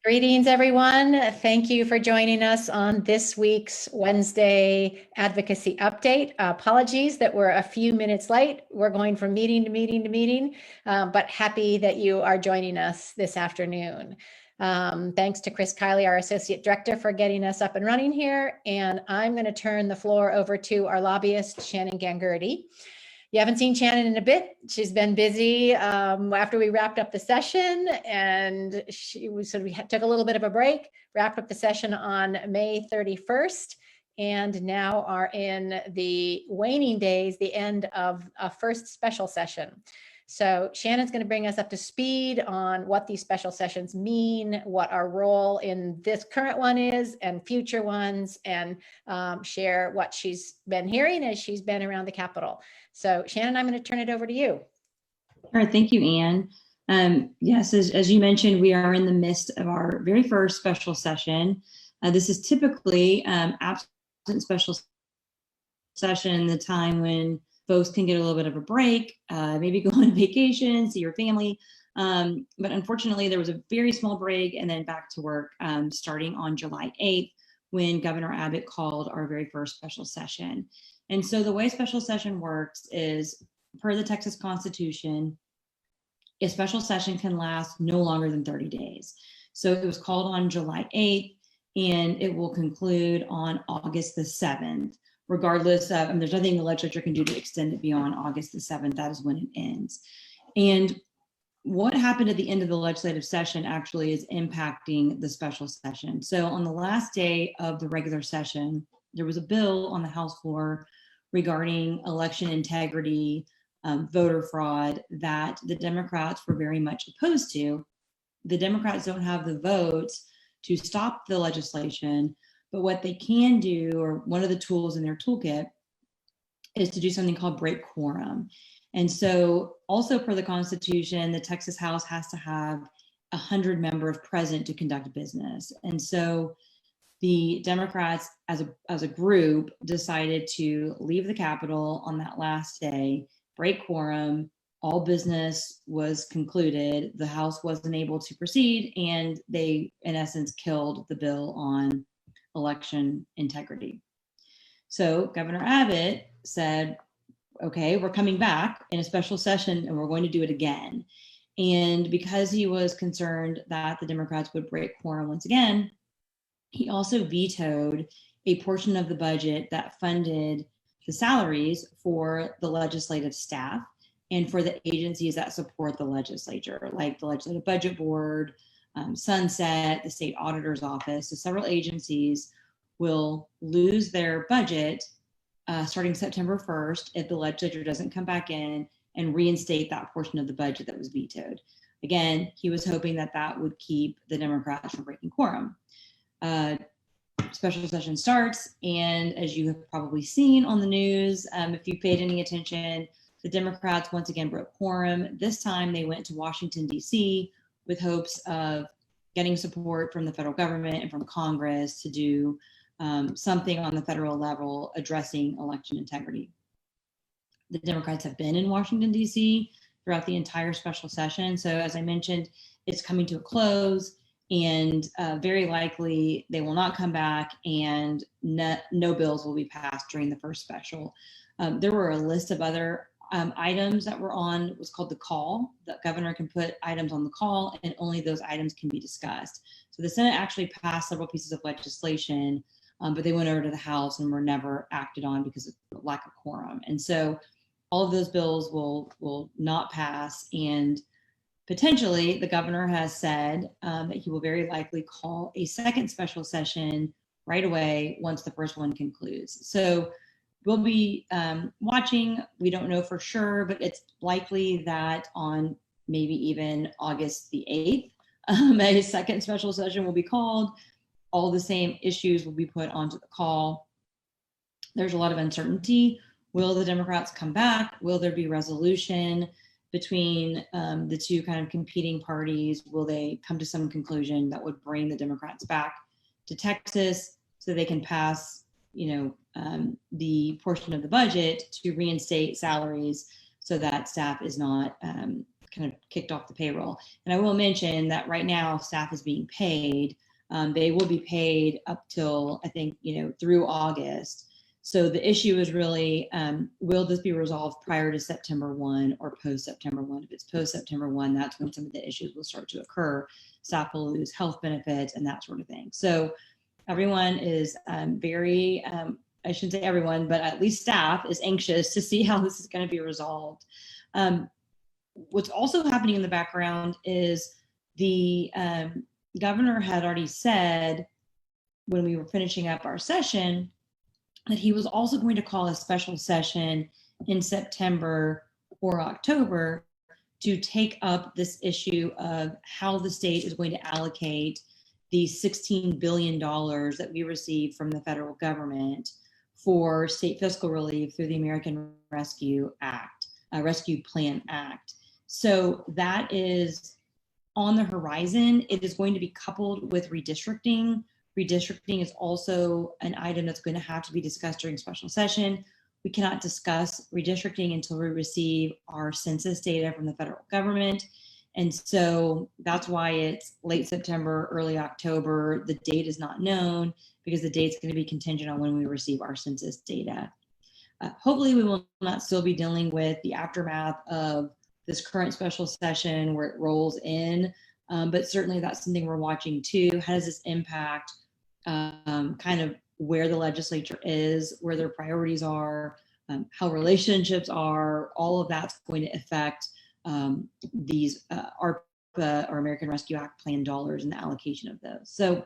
Greetings, everyone. Thank you for joining us on this week's Wednesday Advocacy Update. Apologies that we're a few minutes late. We're going from meeting to meeting to meeting, but happy that you are joining us this afternoon. Thanks to Chris Kiley, our Associate Director, for getting us up and running here. And I'm going to turn the floor over to our lobbyist, Shannon Ghangurde. You haven't seen Shannon in a bit. She's been busy after we wrapped up the session, and we took a little bit of a break, wrapped up the session on May 31st, and now are in the waning days, the end of a first special session. So Shannon's going to bring us up to speed on what these special sessions mean, what our role in this current one is and future ones, and share what she's been hearing as she's been around the Capitol. So Shannon, I'm going to turn it over to you. All right, thank you, Anne. Yes, as you mentioned, we are in the midst of our very first special session. This is typically absent special session, the time when folks can get a little bit of a break, maybe go on vacation, see your family. But unfortunately, there was a very small break and then back to work starting on July 8th when Governor Abbott called our very first special session. And so the way special session works is, per the Texas Constitution, a special session can last no longer than 30 days. So it was called on July 8th and it will conclude on August the 7th. Regardless of, there's nothing the legislature can do to extend it beyond August the 7th. That is when it ends. And what happened at the end of the legislative session actually is impacting the special session. So on the last day of the regular session, there was a bill on the House floor regarding election integrity, voter fraud that the Democrats were very much opposed to. The Democrats don't have the votes to stop the legislation, but what they can do, or one of the tools in their toolkit, is to do something called break quorum. And so also per the Constitution, the Texas House has to have 100 members present to conduct business. And so the Democrats as a group decided to leave the Capitol on that last day, break quorum, all business was concluded, the House wasn't able to proceed, and they in essence killed the bill on election integrity. So Governor Abbott said, okay, we're coming back in a special session and we're going to do it again. And because he was concerned that the Democrats would break quorum once again, he also vetoed a portion of the budget that funded the salaries for the legislative staff and for the agencies that support the legislature, like the Legislative Budget Board, Sunset, the State Auditor's Office. So several agencies will lose their budget starting September 1st if the legislature doesn't come back in and reinstate that portion of the budget that was vetoed. Again, he was hoping that that would keep the Democrats from breaking quorum. Special session starts, and as you have probably seen on the news, if you paid any attention, the Democrats once again broke quorum. This time they went to Washington, D.C., with hopes of getting support from the federal government and from Congress to do something on the federal level addressing election integrity. The Democrats have been in Washington, D.C. throughout the entire special session. So as I mentioned, it's coming to a close, and very likely they will not come back, and no bills will be passed during the first special. There were a list of other items that were on what was called the call. The governor can put items on the call and only those items can be discussed. So the Senate actually passed several pieces of legislation, but they went over to the House and were never acted on because of lack of quorum. And so all of those bills will not pass, and potentially the governor has said that he will very likely call a second special session right away once the first one concludes. So we'll be watching. We don't know for sure, but it's likely that on maybe even August the 8th, a second special session will be called. All the same issues will be put onto the call. There's a lot of uncertainty. Will the Democrats come back? Will there be resolution between the two kind of competing parties? Will they come to some conclusion that would bring the Democrats back to Texas so they can pass the portion of the budget to reinstate salaries so that staff is not kind of kicked off the payroll. And I will mention that right now staff is being paid. They will be paid up till, I think, through August. So the issue is really, will this be resolved prior to September 1 or post September 1? If it's post September 1, that's when some of the issues will start to occur. Staff will lose health benefits and that sort of thing. So everyone is very, I shouldn't say everyone, but at least staff is anxious to see how this is going to be resolved. What's also happening in the background is the governor had already said when we were finishing up our session that he was also going to call a special session in September or October to take up this issue of how the state is going to allocate the $16 billion that we received from the federal government for state fiscal relief through the American Rescue Plan Act. So that is on the horizon. It is going to be coupled with redistricting. Redistricting is also an item that's going to have to be discussed during special session. We cannot discuss redistricting until we receive our census data from the federal government. And so that's why it's late September, early October. The date is not known because the date's going to be contingent on when we receive our census data. Hopefully we will not still be dealing with the aftermath of this current special session where it rolls in, but certainly that's something we're watching too. How does this impact kind of where the legislature is, where their priorities are, how relationships are? All of that's going to affect these ARPA or American Rescue Act Plan dollars and the allocation of those. So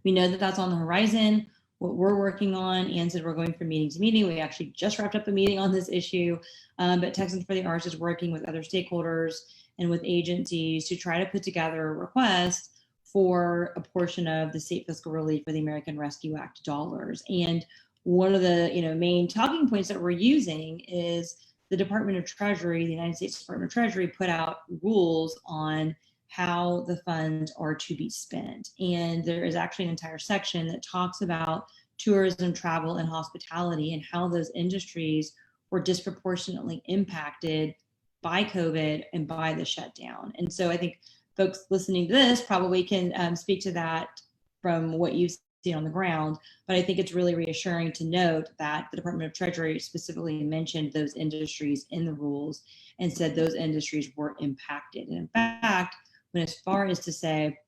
we know that that's on the horizon. What we're working on, Ann said we're going from meeting to meeting. We actually just wrapped up a meeting on this issue, but Texans for the Arts is working with other stakeholders and with agencies to try to put together a request for a portion of the state fiscal relief for the American Rescue Act dollars. And one of the main talking points that we're using is the Department of Treasury, the United States Department of Treasury, put out rules on how the funds are to be spent. And there is actually an entire section that talks about tourism, travel, and hospitality and how those industries were disproportionately impacted by COVID and by the shutdown. And so I think folks listening to this probably can speak to that from what you've seen on the ground, but I think it's really reassuring to note that the Department of Treasury specifically mentioned those industries in the rules and said those industries were impacted. And in fact, went as far as to say,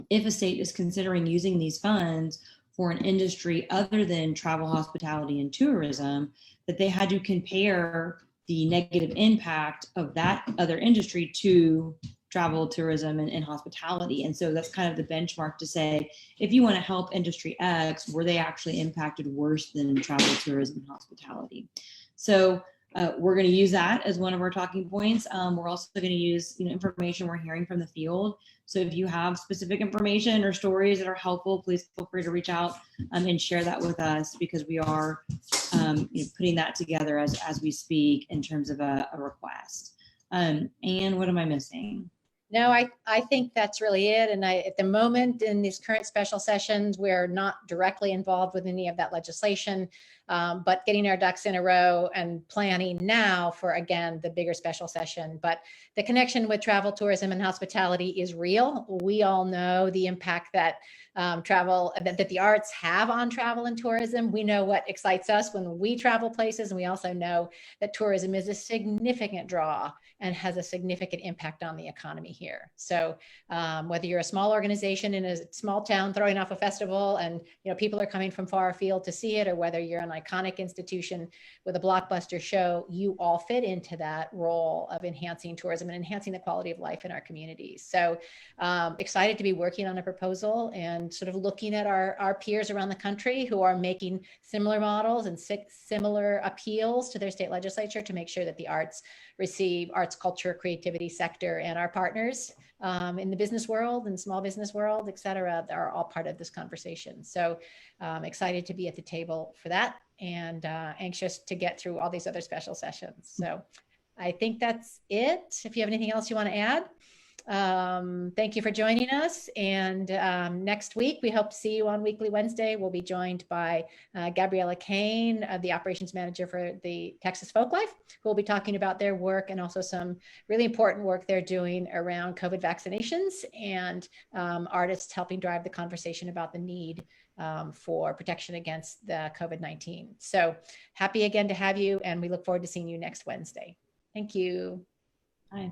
if a state is considering using these funds for an industry other than travel, hospitality, and tourism, that they had to compare the negative impact of that other industry to travel, tourism, and hospitality. And so that's kind of the benchmark to say, if you want to help industry X, were they actually impacted worse than travel, tourism, and hospitality? So we're going to use that as one of our talking points. We're also going to use information we're hearing from the field. So if you have specific information or stories that are helpful, please feel free to reach out and share that with us, because we are putting that together as we speak in terms of a request. And what am I missing? No, I think that's really it. And at the moment in these current special sessions, we're not directly involved with any of that legislation, but getting our ducks in a row and planning now for, again, the bigger special session. But the connection with travel, tourism, and hospitality is real. We all know the impact that that the arts have on travel and tourism. We know what excites us when we travel places, and we also know that tourism is a significant draw and has a significant impact on the economy here. So whether you're a small organization in a small town throwing off a festival and people are coming from far afield to see it, or whether you're an iconic institution with a blockbuster show, you all fit into that role of enhancing tourism and enhancing the quality of life in our communities. So excited to be working on a proposal and sort of looking at our peers around the country who are making similar models and similar appeals to their state legislature to make sure that the arts receive, arts, culture, creativity sector, and our partners in the business world and small business world, et cetera, are all part of this conversation. So excited to be at the table for that, and anxious to get through all these other special sessions. So I think that's it. If you have anything else you want to add, Thank you for joining us. And next week, we hope to see you on Weekly Wednesday. We'll be joined by Gabriella Kane, the operations manager for the Texas Folklife, who will be talking about their work and also some really important work they're doing around COVID vaccinations and artists helping drive the conversation about the need for protection against the COVID-19. So happy again to have you, and we look forward to seeing you next Wednesday. Thank you. Bye.